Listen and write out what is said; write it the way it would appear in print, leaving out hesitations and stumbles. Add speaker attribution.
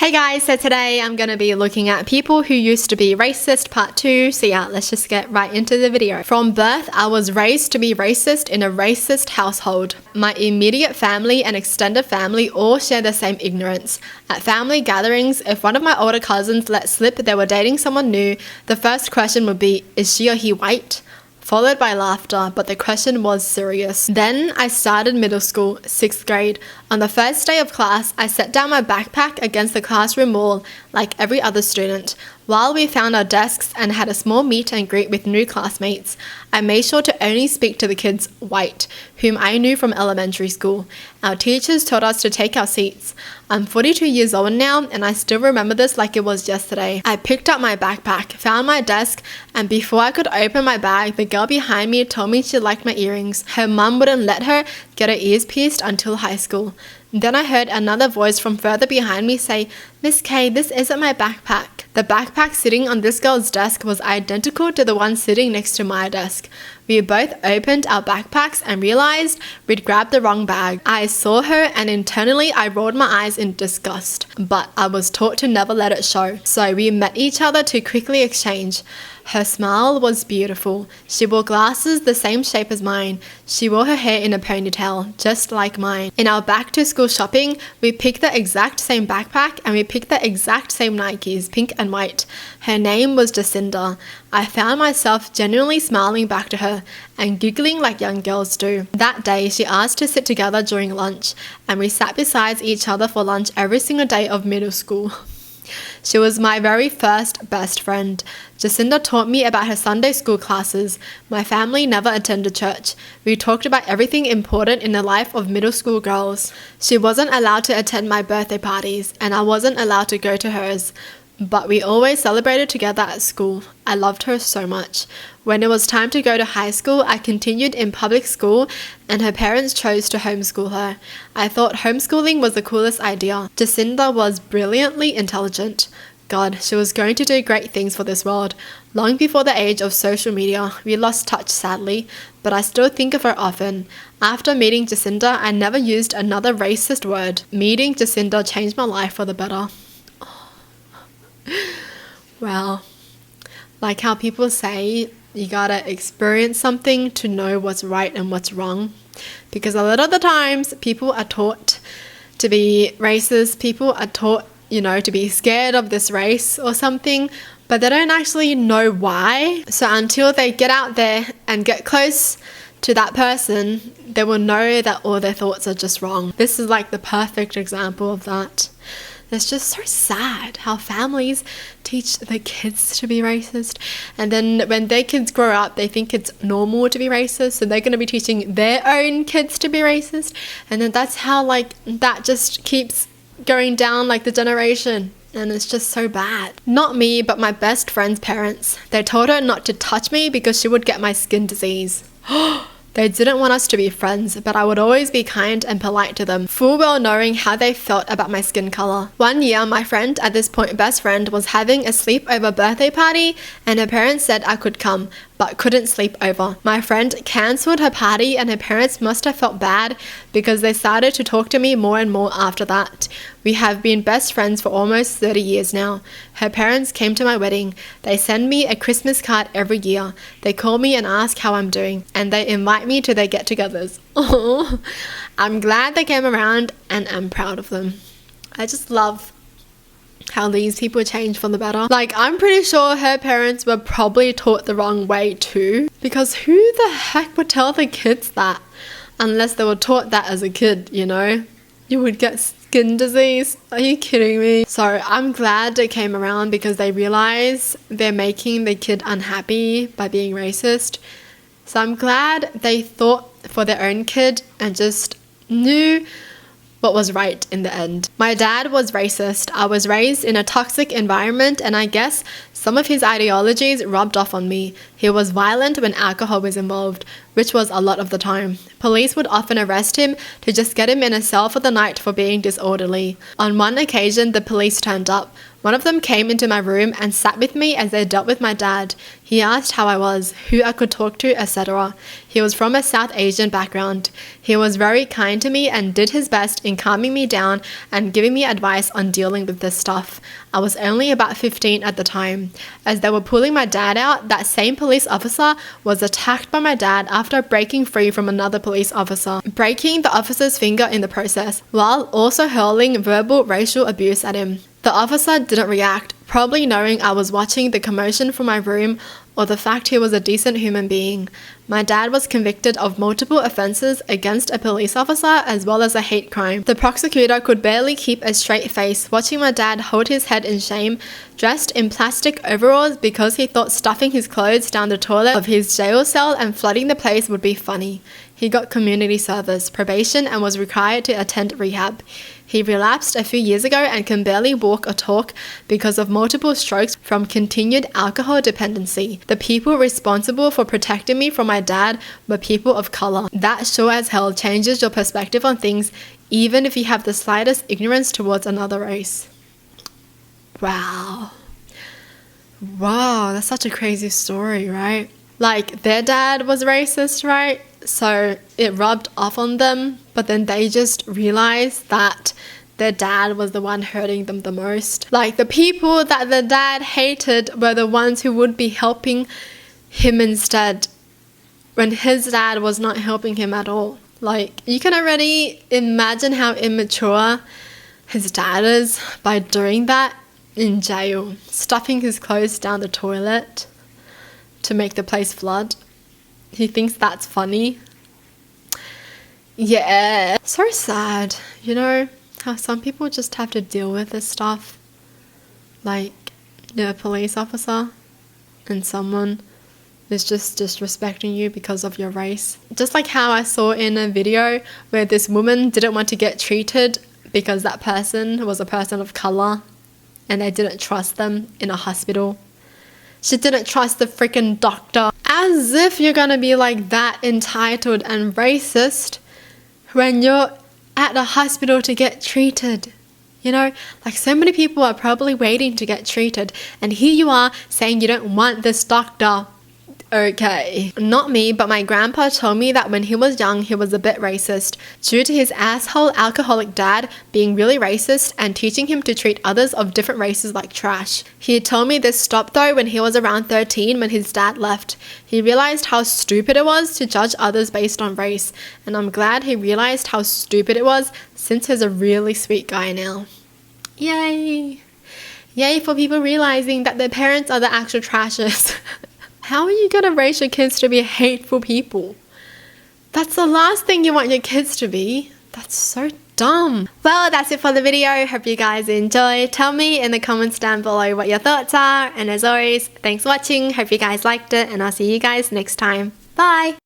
Speaker 1: Hey guys, so today I'm going to be looking at people who used to be racist part 2. So yeah, let's just get right into the video. From birth, I was raised to be racist in a racist household. My immediate family and extended family all share the same ignorance. At family gatherings, if one of my older cousins let slip they were dating someone new, the first question would be, is she or he white? Followed by laughter, but the question was serious. Then I started middle school, 6th grade. On the first day of class, I set down my backpack against the classroom wall like every other student. While we found our desks and had a small meet and greet with new classmates, I made sure to only speak to the kids white, whom I knew from elementary school. Our teachers told us to take our seats. I'm 42 years old now, and I still remember this like it was yesterday. I picked up my backpack, found my desk, and before I could open my bag, the girl behind me told me she liked my earrings. Her mum wouldn't let her get her ears pierced until high school. Then I heard another voice from further behind me say, "Miss K, this isn't my backpack." The backpack sitting on this girl's desk was identical to the one sitting next to my desk. We both opened our backpacks and realized we'd grabbed the wrong bag. I saw her and internally I rolled my eyes in disgust, but I was taught to never let it show. So we met each other to quickly exchange. Her smile was beautiful. She wore glasses the same shape as mine. She wore her hair in a ponytail, just like mine. In our back to school shopping, we picked the exact same backpack and we picked the exact same Nikes, pink and white. Her name was Jacinda. I found myself genuinely smiling back to her and giggling like young girls do. That day, she asked to sit together during lunch, and we sat beside each other for lunch every single day of middle school. She was my very first best friend. Jacinda taught me about her Sunday school classes. My family never attended church. We talked about everything important in the life of middle school girls. She wasn't allowed to attend my birthday parties, and I wasn't allowed to go to hers. But we always celebrated together at school. I loved her so much. When it was time to go to high school, I continued in public school and her parents chose to homeschool her. I thought homeschooling was the coolest idea. Jacinda was brilliantly intelligent. God, she was going to do great things for this world. Long before the age of social media, we lost touch sadly, but I still think of her often. After meeting Jacinda, I never used another racist word. Meeting Jacinda changed my life for the better. Well, like how people say you gotta experience something to know what's right and what's wrong, because a lot of the times people are taught to be racist, people are taught, to be scared of this race or something, but they don't actually know why. So until they get out there and get close to that person, they will know that all their thoughts are just wrong. This is like the perfect example of that. It's just so sad how families teach their kids to be racist, and then when their kids grow up they think it's normal to be racist, so they're going to be teaching their own kids to be racist, and then that's how that just keeps going down the generation, and it's just so bad. Not me, but my best friend's parents. They told her not to touch me because she would get my skin disease. They didn't want us to be friends, but I would always be kind and polite to them, full well knowing how they felt about my skin color. One year, my friend, at this point best friend, was having a sleepover birthday party, and her parents said I could come, but couldn't sleep over. My friend cancelled her party, and her parents must have felt bad because they started to talk to me more and more after that. We have been best friends for almost 30 years now. Her parents came to my wedding. They send me a Christmas card every year. They call me and ask how I'm doing, and they invite me to their get-togethers. Oh, I'm glad they came around, and I'm proud of them. I just love how these people change for the better. I'm pretty sure her parents were probably taught the wrong way too, because who the heck would tell the kids that unless they were taught that as a kid, You would get skin disease. Are you kidding me? So I'm glad they came around because they realize they're making the kid unhappy by being racist. So I'm glad they thought for their own kid and just knew what was right in the end. My dad was racist. I was raised in a toxic environment, and I guess some of his ideologies rubbed off on me. He was violent when alcohol was involved. which was a lot of the time. Police would often arrest him to just get him in a cell for the night for being disorderly. On one occasion, the police turned up. One of them came into my room and sat with me as they dealt with my dad. He asked how I was, who I could talk to, etc. He was from a South Asian background. He was very kind to me and did his best in calming me down and giving me advice on dealing with this stuff. I was only about 15 at the time. As they were pulling my dad out, that same police officer was attacked by my dad after breaking free from another police officer, breaking the officer's finger in the process, while also hurling verbal racial abuse at him. The officer didn't react, probably knowing I was watching the commotion from my room or the fact he was a decent human being. My dad was convicted of multiple offences against a police officer as well as a hate crime. The prosecutor could barely keep a straight face watching my dad hold his head in shame, dressed in plastic overalls because he thought stuffing his clothes down the toilet of his jail cell and flooding the place would be funny. He got community service, probation, and was required to attend rehab. He relapsed a few years ago and can barely walk or talk because of multiple strokes from continued alcohol dependency. The people responsible for protecting me from my dad were people of color. That sure as hell changes your perspective on things, even if you have the slightest ignorance towards another race. Wow, that's such a crazy story, right? Like, their dad was racist, right? So it rubbed off on them, but then they just realized that their dad was the one hurting them the most. Like, the people that the dad hated were the ones who would be helping him instead, when his dad was not helping him at all. Like, you can already imagine how immature his dad is by doing that in jail, stuffing his clothes down the toilet to make the place flood. He thinks that's funny. Yeah, so sad, you know, how some people just have to deal with this stuff. Like, you're a police officer and someone is just disrespecting you because of your race. Just like how I saw in a video where this woman didn't want to get treated because that person was a person of color and they didn't trust them in a hospital. She didn't trust the freaking doctor. As if you're gonna be like that entitled and racist when you're at a hospital to get treated. You know, like, so many people are probably waiting to get treated, and here you are saying you don't want this doctor. Okay, not me, but my grandpa told me that when he was young, he was a bit racist due to his asshole alcoholic dad being really racist and teaching him to treat others of different races like trash. He told me this stopped though when he was around 13 when his dad left. He realized how stupid it was to judge others based on race, and I'm glad he realized how stupid it was since he's a really sweet guy now. Yay! Yay for people realizing that their parents are the actual trashers. How are you going to raise your kids to be hateful people? That's the last thing you want your kids to be. That's so dumb. Well, that's it for the video. Hope you guys enjoyed. Tell me in the comments down below what your thoughts are. And as always, thanks for watching. Hope you guys liked it. And I'll see you guys next time. Bye.